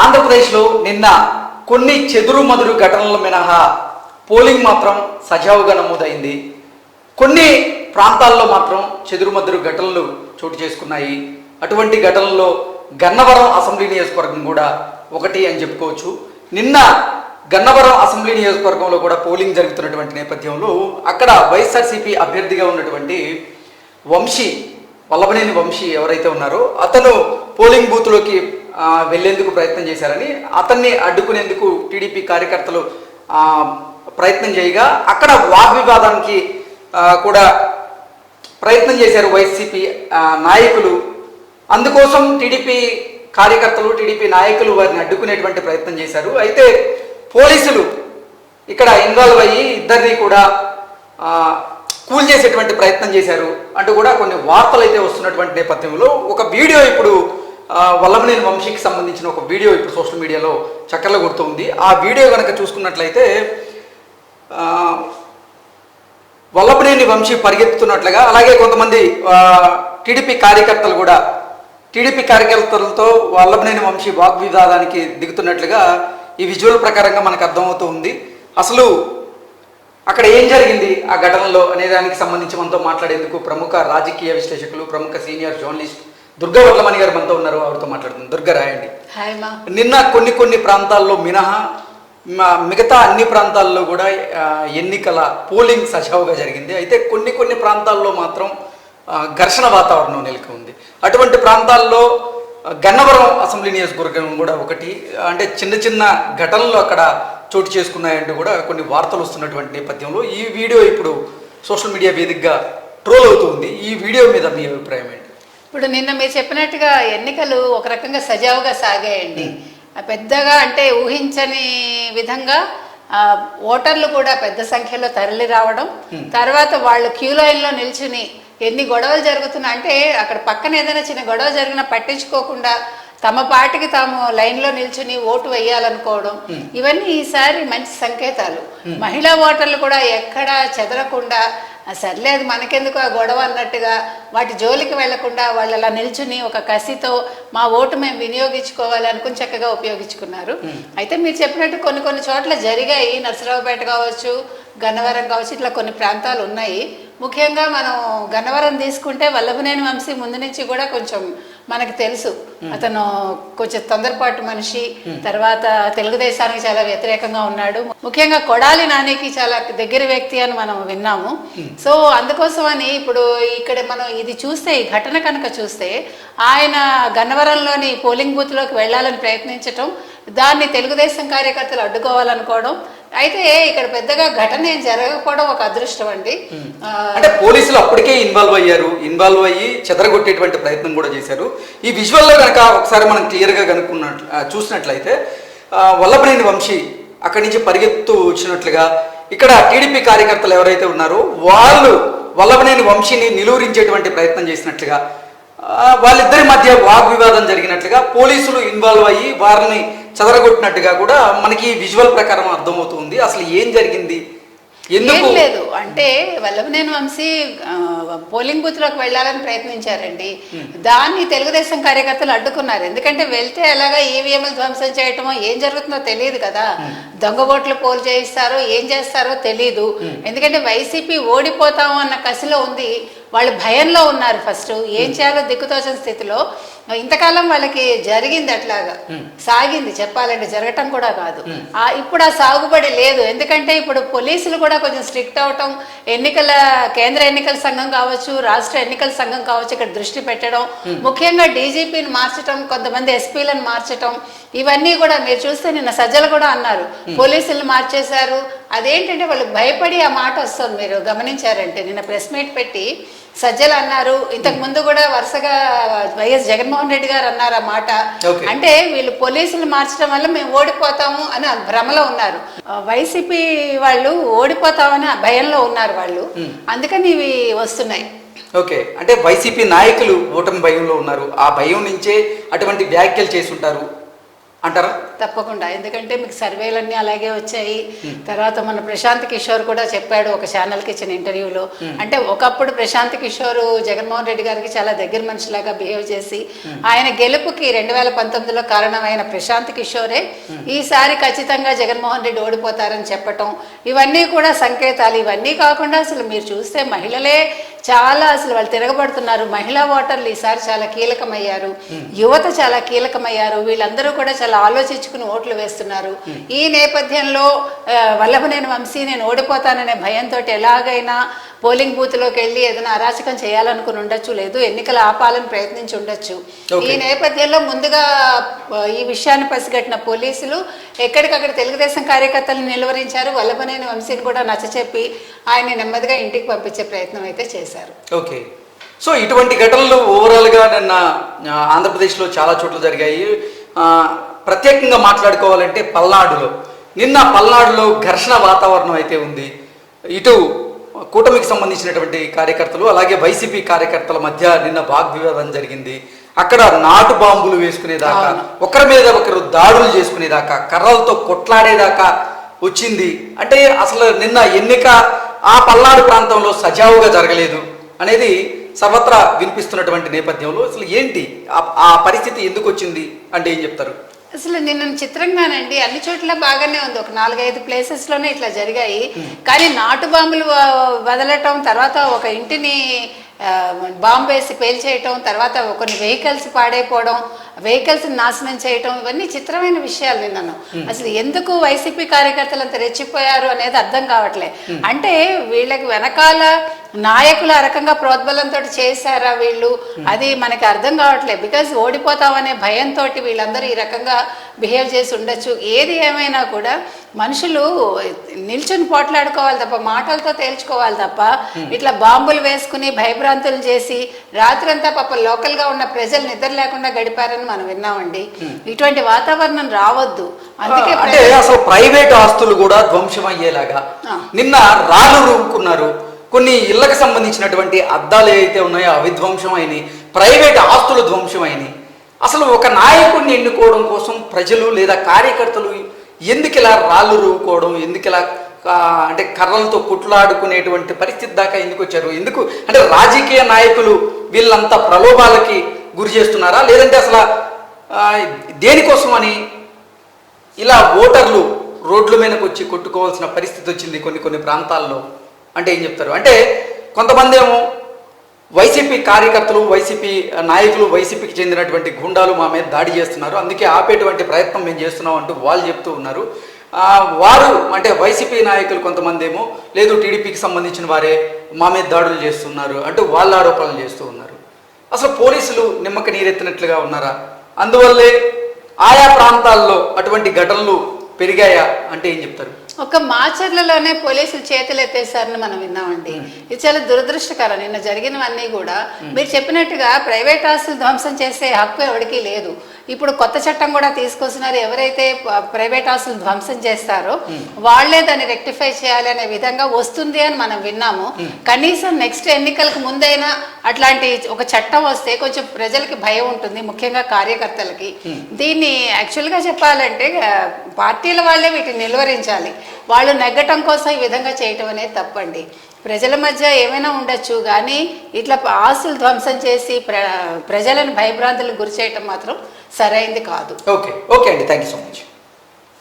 ఆంధ్రప్రదేశ్లో నిన్న కొన్ని చెదురుమదురు ఘటనల మినహా పోలింగ్ మాత్రం సజావుగా నమోదైంది. కొన్ని ప్రాంతాల్లో మాత్రం చెదురుమదురు ఘటనలు చోటు చేసుకున్నాయి. అటువంటి ఘటనల్లో గన్నవరం అసెంబ్లీ నియోజకవర్గం కూడా ఒకటి అని చెప్పుకోవచ్చు. నిన్న గన్నవరం అసెంబ్లీ నియోజకవర్గంలో కూడా పోలింగ్ జరుగుతున్నటువంటి నేపథ్యంలో అక్కడ వైఎస్ఆర్సీపీ అభ్యర్థిగా ఉన్నటువంటి వల్లభనేని వంశీ ఎవరైతే ఉన్నారో అతను పోలింగ్ బూత్లోకి వెళ్లేందుకు ప్రయత్నం చేశారని, అతన్ని అడ్డుకునేందుకు టీడీపీ కార్యకర్తలు ప్రయత్నం చేయగా అక్కడ వాగ్వివాదానికి కూడా ప్రయత్నం చేశారు వైసీపీ నాయకులు. అందుకోసం టీడీపీ కార్యకర్తలు, టీడీపీ నాయకులు వారిని అడ్డుకునేటువంటి ప్రయత్నం చేశారు. అయితే పోలీసులు ఇక్కడ ఇన్వాల్వ్ అయ్యి ఇద్దరిని కూడా కూల్ చేసేటువంటి ప్రయత్నం చేశారు అంటూ కూడా కొన్ని వార్తలు అయితే వస్తున్నటువంటి నేపథ్యంలో ఒక వీడియో ఇప్పుడు వల్లభనేని వంశీకి సంబంధించిన ఒక వీడియో ఇప్పుడు సోషల్ మీడియాలో చక్కర్లు కొడుతుంది. ఆ వీడియో కనుక చూసుకున్నట్లయితే వల్లభనేని వంశీ పరిగెత్తుతున్నట్లుగా, అలాగే కొంతమంది టీడీపీ కార్యకర్తలతో వల్లభనేని వంశీ వాగ్వివాదానికి దిగుతున్నట్లుగా ఈ విజువల్ ప్రకారంగా మనకు అర్థమవుతూ ఉంది. అసలు అక్కడ ఏం జరిగింది ఆ ఘటనలో అనే దానికి సంబంధించి మనతో మాట్లాడేందుకు ప్రముఖ రాజకీయ విశ్లేషకులు, ప్రముఖ సీనియర్ జర్నలిస్ట్ దుర్గా వర్లమణి గారు మనతో ఉన్నారు. ఆవిడతో మాట్లాడుతుంది. దుర్గా, రాయండి. నిన్న కొన్ని ప్రాంతాల్లో మినహా మిగతా అన్ని ప్రాంతాల్లో కూడా ఎన్నికల పోలింగ్ సజావుగా జరిగింది. అయితే కొన్ని ప్రాంతాల్లో మాత్రం ఘర్షణ వాతావరణం నెలకొని ఉంది. అటువంటి ప్రాంతాల్లో గన్నవరం అసెంబ్లీ నియోజకవర్గం కూడా ఒకటి. అంటే చిన్న ఘటనలు అక్కడ చోటు చేసుకున్నాయంటూ కూడా కొన్ని వార్తలు వస్తున్నటువంటి నేపథ్యంలో ఈ వీడియో ఇప్పుడు సోషల్ మీడియా వేదికగా ట్రోల్ అవుతుంది. ఈ వీడియో మీద మీ అభిప్రాయం ఏంటి? ఇప్పుడు నిన్న మీరు చెప్పినట్టుగా ఎన్నికలు ఒక రకంగా సజావుగా సాగాయండి. పెద్దగా అంటే ఊహించని విధంగా ఓటర్లు కూడా పెద్ద సంఖ్యలో తరలి రావడం, తర్వాత వాళ్ళు క్యూ లైన్లో నిల్చుని ఎన్ని గొడవలు జరుగుతున్నా అంటే అక్కడ పక్కన ఏదైనా చిన్న గొడవ జరిగినా పట్టించుకోకుండా తమ పార్టీకి తాము లైన్లో నిల్చుని ఓటు వేయాలనుకోవడం, ఇవన్నీ ఈసారి మంచి సంకేతాలు. మహిళా ఓటర్లు కూడా ఎక్కడా చెదరకుండా సర్లేదు మనకెందుకు ఆ గొడవ అన్నట్టుగా వాటి జోలికి వెళ్లకుండా వాళ్ళు అలా నిల్చుని ఒక కసితో మా ఓటు మేము వినియోగించుకోవాలి అనుకుని చక్కగా ఉపయోగించుకున్నారు. అయితే మీరు చెప్పినట్టు కొన్ని చోట్ల జరిగాయి. నరసరావుపేట కావచ్చు, గన్నవరం కావచ్చు, ఇట్లా కొన్ని ప్రాంతాలు ఉన్నాయి. ముఖ్యంగా మనం గన్నవరం తీసుకుంటే వల్లభనేని వంశీ ముందు నుంచి కూడా కొంచెం మనకు తెలుసు అతను కొంచెం తొందరపాటు మనిషి, తర్వాత తెలుగుదేశానికి చాలా వ్యతిరేకంగా ఉన్నాడు. ముఖ్యంగా కొడాలి నానికి చాలా దగ్గర వ్యక్తి అని మనం విన్నాము. సో అందుకోసమని ఇప్పుడు ఇక్కడ మనం ఇది చూస్తే, ఈ ఘటన కనుక చూస్తే ఆయన గన్నవరంలోని పోలింగ్ బూత్లోకి వెళ్ళాలని ప్రయత్నించటం, దాన్ని తెలుగుదేశం కార్యకర్తలు అడ్డుకోవాలనుకోవడం. అయితే ఇక్కడ పెద్దగా ఘటన ఏం జరగకపోవడం ఒక అదృష్టం అండి. అంటే పోలీసులు అప్పటికే ఇన్వాల్వ్ అయ్యి చెదరగొట్టేటువంటి ప్రయత్నం కూడా చేశారు. ఈ విజువల్లో కనుక ఒకసారి మనం క్లియర్గా చూసినట్లయితే వల్లభనేని వంశీ అక్కడి నుంచి పరిగెత్తు వచ్చినట్లుగా, ఇక్కడ టీడీపీ కార్యకర్తలు ఎవరైతే ఉన్నారో వాళ్ళు వల్లభనేని వంశీని నిలువరించేటువంటి ప్రయత్నం చేసినట్లుగా, వాళ్ళిద్దరి మధ్య వాగ్వివాదం జరిగినట్లుగా, పోలీసులు ఇన్వాల్వ్ అయ్యి వారిని చెదరగొట్టినట్టుగా కూడా మనకి విజువల్ ప్రకారం అర్థమవుతుంది. అసలు ఏం జరిగింది, ఏం లేదు అంటే వల్లభనేని వంశీ పోలింగ్ బూత్ లోకి వెళ్ళాలని ప్రయత్నించారండి. దాన్ని తెలుగుదేశం కార్యకర్తలు అడ్డుకున్నారు. ఎందుకంటే వెళ్తే ఎలాగా ఈవీఎంలు ధ్వంసం చేయటమో ఏం జరుగుతుందో తెలియదు కదా, దొంగ ఓట్లు పోల్ చేయిస్తారో ఏం చేస్తారో తెలీదు. ఎందుకంటే వైసీపీ ఓడిపోతాము అన్న కసిలో ఉంది, వాళ్ళు భయంలో ఉన్నారు. ఫస్ట్ ఏం చేయాలో దిక్కుతోచని స్థితిలో ఇంతకాలం వాళ్ళకి జరిగింది, అట్లాగా సాగింది చెప్పాలంటే, జరగటం కూడా కాదు. ఇప్పుడు ఆ సాగుబడి లేదు. ఎందుకంటే ఇప్పుడు పోలీసులు కూడా కొంచెం స్ట్రిక్ట్ అవటం, కేంద్ర ఎన్నికల సంఘం కావచ్చు, రాష్ట్ర ఎన్నికల సంఘం కావచ్చు ఇక్కడ దృష్టి పెట్టడం, ముఖ్యంగా డీజీపీని మార్చడం, కొంతమంది ఎస్పీలను మార్చడం, ఇవన్నీ కూడా మీరు చూస్తే నిన్న సజ్జలు కూడా అన్నారు పోలీసులు మార్చేశారు. అదేంటంటే వాళ్ళు భయపడి ఆ మాట వస్తుంది. మీరు గమనించారంటే నిన్న ప్రెస్ మీట్ పెట్టి సజ్జలు అన్నారు, ఇంతకు ముందు కూడా వరుసగా వైఎస్ జగన్మోహన్ రెడ్డి గారు అన్నారు ఆ మాట. అంటే వీళ్ళు పోలీసులు మార్చడం వల్ల మేము ఓడిపోతాము అని భ్రమలో ఉన్నారు. వైసీపీ వాళ్ళు ఓడిపోతామని భయంలో ఉన్నారు వాళ్ళు, అందుకని ఇవి వస్తున్నాయి. ఓకే, అంటే వైసీపీ నాయకులు ఓటమి భయంలో ఉన్నారు. ఆ భయం నుంచే అటువంటి వ్యాఖ్యలు చేసుంటారు అంటారా? తప్పకుండా, ఎందుకంటే మీకు సర్వేలన్నీ అలాగే వచ్చాయి. తర్వాత మన ప్రశాంత్ కిషోర్ కూడా చెప్పాడు ఒక ఛానల్కి ఇచ్చిన ఇంటర్వ్యూలో, అంటే ఒకప్పుడు ప్రశాంత్ కిషోర్ జగన్మోహన్ రెడ్డి గారికి చాలా దగ్గర మనిషిలాగా బిహేవ్ చేసి ఆయన గెలుపుకి 2019లో కారణమైన ప్రశాంత్ కిషోరే ఈసారి ఖచ్చితంగా జగన్మోహన్ రెడ్డి ఓడిపోతారని చెప్పటం, ఇవన్నీ కూడా సంకేతాలు. ఇవన్నీ కాకుండా అసలు మీరు చూస్తే మహిళలే చాలా అసలు వాళ్ళు తిరగబడుతున్నారు. మహిళా ఓటర్లు ఈసారి చాలా కీలకమయ్యారు, యువత చాలా కీలకమయ్యారు. వీళ్ళందరూ కూడా చాలా ఆలోచించుకుని ఓట్లు వేస్తున్నారు. ఈ నేపథ్యంలో వల్లభనేని వంశీ నేను ఓడిపోతాననే భయంతో ఎలాగైనా పోలింగ్ బూత్లోకి వెళ్ళి ఏదైనా అరాచకం చేయాలనుకుని ఉండొచ్చు, లేదు ఎన్నికలు ఆపాలని ప్రయత్నించి ఉండొచ్చు. ఈ నేపథ్యంలో ముందుగా ఈ విషయాన్ని పసిగట్టిన పోలీసులు ఎక్కడికక్కడ తెలుగుదేశం కార్యకర్తలను నిలువరించారు. వల్లభనేని వంశీని కూడా నచ్చచెప్పి ఆయన నెమ్మదిగా ఇంటికి పంపించే ప్రయత్నం అయితే చేశారు. ఓకే, సో ఇటువంటి ఘటనలు ఓవరాల్గా నిన్న ఆంధ్రప్రదేశ్లో చాలా చోట్ల జరిగాయి. ప్రత్యేకంగా మాట్లాడుకోవాలంటే నిన్న పల్నాడులో ఘర్షణ వాతావరణం అయితే ఉంది. ఇటు కూటమికి సంబంధించినటువంటి కార్యకర్తలు అలాగే వైసీపీ కార్యకర్తల మధ్య నిన్న వాగ్వివాదం జరిగింది. అక్కడ నాటు బాంబులు వేసుకునేదాకా, ఒకరి మీద ఒకరు దాడులు చేసుకునేదాకా, కర్రలతో కొట్లాడేదాకా వచ్చింది. అంటే అసలు నిన్న ఎన్నిక ఆ పల్నాడు ప్రాంతంలో సజావుగా జరగలేదు అనేది సర్వత్రా వినిపిస్తున్నటువంటి నేపథ్యంలో అసలు ఏంటి ఆ పరిస్థితి ఎందుకు వచ్చింది అంటే ఏం చెప్తారు? అసలు నిన్న చిత్రంగానండి అన్ని చోట్ల బాగానే ఉంది. ఒక 4-5 ప్లేసెస్లోనే ఇట్లా జరిగాయి. కానీ నాటు బాంబులు వదలటం, తర్వాత ఒక ఇంటిని బాంబు వేసి పేల్చేయటం, తర్వాత కొన్ని వెహికల్స్ పాడైపోవడం, వెహికల్స్ నాశనం చేయటం, ఇవన్నీ చిత్రమైన విషయాలు విన్నాను. అసలు ఎందుకు వైసీపీ కార్యకర్తలు అంత రెచ్చిపోయారు అనేది అర్థం కావట్లే. అంటే వీళ్ళకి వెనకాల నాయకులు ఆ రకంగా ప్రోద్బలంతో చేశారా వీళ్ళు, అది మనకి అర్థం కావట్లేదు. బికాజ్ ఓడిపోతామనే భయంతో వీళ్ళందరూ ఈ రకంగా బిహేవ్ చేసి ఉండొచ్చు. ఏది ఏమైనా కూడా మనుషులు నిల్చుని పోట్లాడుకోవాలి తప్ప, మాటలతో తేల్చుకోవాలి తప్ప, ఇట్లా బాంబులు వేసుకుని భయభ్రాంతులు చేసి రాత్రంతా పాప లోకల్గా ఉన్న ప్రజలు నిద్ర లేకుండా గడిపారని మనం విన్నామండి. ఇటువంటి వాతావరణం రావద్దు. అందుకే అంటే అసలు ప్రైవేట్ ఆస్తులు కూడా ధ్వంసం అయ్యేలాగా నిన్న రాళ్ళు రూపుకున్నారు. కొన్ని ఇళ్లకు సంబంధించినటువంటి అద్దాలు ఏవైతే ఉన్నాయో అవి ధ్వంసం అయినాయి, ప్రైవేట్ ఆస్తులు ధ్వంసం అయినాయి. అసలు ఒక నాయకుడిని ఎన్నుకోవడం కోసం ప్రజలు లేదా కార్యకర్తలు ఎందుకు ఇలా రాళ్ళు రూపుకోవడం, ఎందుకు ఇలా అంటే కర్రలతో కుట్లాడుకునేటువంటి పరిస్థితి దాకా ఎందుకు వచ్చారు? ఎందుకు అంటే రాజకీయ నాయకులు వీళ్ళంతా ప్రలోభాలకి గురి చేస్తున్నారా, లేదంటే అసలు దేనికోసం అని ఇలా ఓటర్లు రోడ్ల మీదకి వచ్చి కొట్టుకోవాల్సిన పరిస్థితి వచ్చింది కొన్ని ప్రాంతాల్లో అంటే ఏం చెప్తారు? అంటే కొంతమంది ఏమో వైసీపీ కార్యకర్తలు, వైసీపీ నాయకులు, వైసీపీకి చెందినటువంటి గుండాలు మా మీద దాడి చేస్తున్నారు, అందుకే ఆపేటువంటి ప్రయత్నం మేము చేస్తున్నాం అంటూ వాళ్ళు చెప్తూ ఉన్నారు. వారు అంటే వైసీపీ నాయకులు కొంతమంది ఏమో లేదు టీడీపీకి సంబంధించిన వారే మా మీద దాడులు చేస్తున్నారు అంటూ వాళ్ళ ఆరోపణలు చేస్తూ ఉన్నారు. అసలు పోలీసులు నిమ్మక నీరెత్తినట్లుగా ఉన్నారా? అందువల్లే ఆయా ప్రాంతాల్లో అటువంటి ఘటనలు పెరిగాయా అంటే ఏం చెప్తారు? ఒక మాచర్లలోనే పోలీసులు చేతులు ఎత్తేసారని మనం విన్నామండి. ఇది చాలా దురదృష్టకరం. నిన్న జరిగినవన్నీ కూడా మీరు చెప్పినట్టుగా ప్రైవేట్ ఆస్తులు ధ్వంసం చేసే హక్కు ఎవరికీ లేదు. ఇప్పుడు కొత్త చట్టం కూడా తీసుకొస్తున్నారు. ఎవరైతే ప్రైవేట్ ఆస్తులు ధ్వంసం చేస్తారో వాళ్లే దాన్ని రెక్టిఫై చేయాలి అనే విధంగా వస్తుంది అని మనం విన్నాము. కనీసం నెక్స్ట్ ఎన్నికలకు ముందైనా అట్లాంటి ఒక చట్టం వస్తే కొంచెం ప్రజలకి భయం ఉంటుంది, ముఖ్యంగా కార్యకర్తలకి. దీన్ని యాక్చువల్గా చెప్పాలంటే పార్టీల వాళ్ళే వీటిని నిలువరించాలి. వాళ్ళు నెగ్గటం కోసం ఈ విధంగా చేయటం అనేది తప్పండి. ప్రజల మధ్య ఏమైనా ఉండొచ్చు, కానీ ఇట్లా ఆస్తులు ధ్వంసం చేసి ప్రజలను భయభ్రాంతులకు గురి చేయటం మాత్రం సరైంది కాదు. ఓకే అండి, థ్యాంక్ యూ సో మచ్.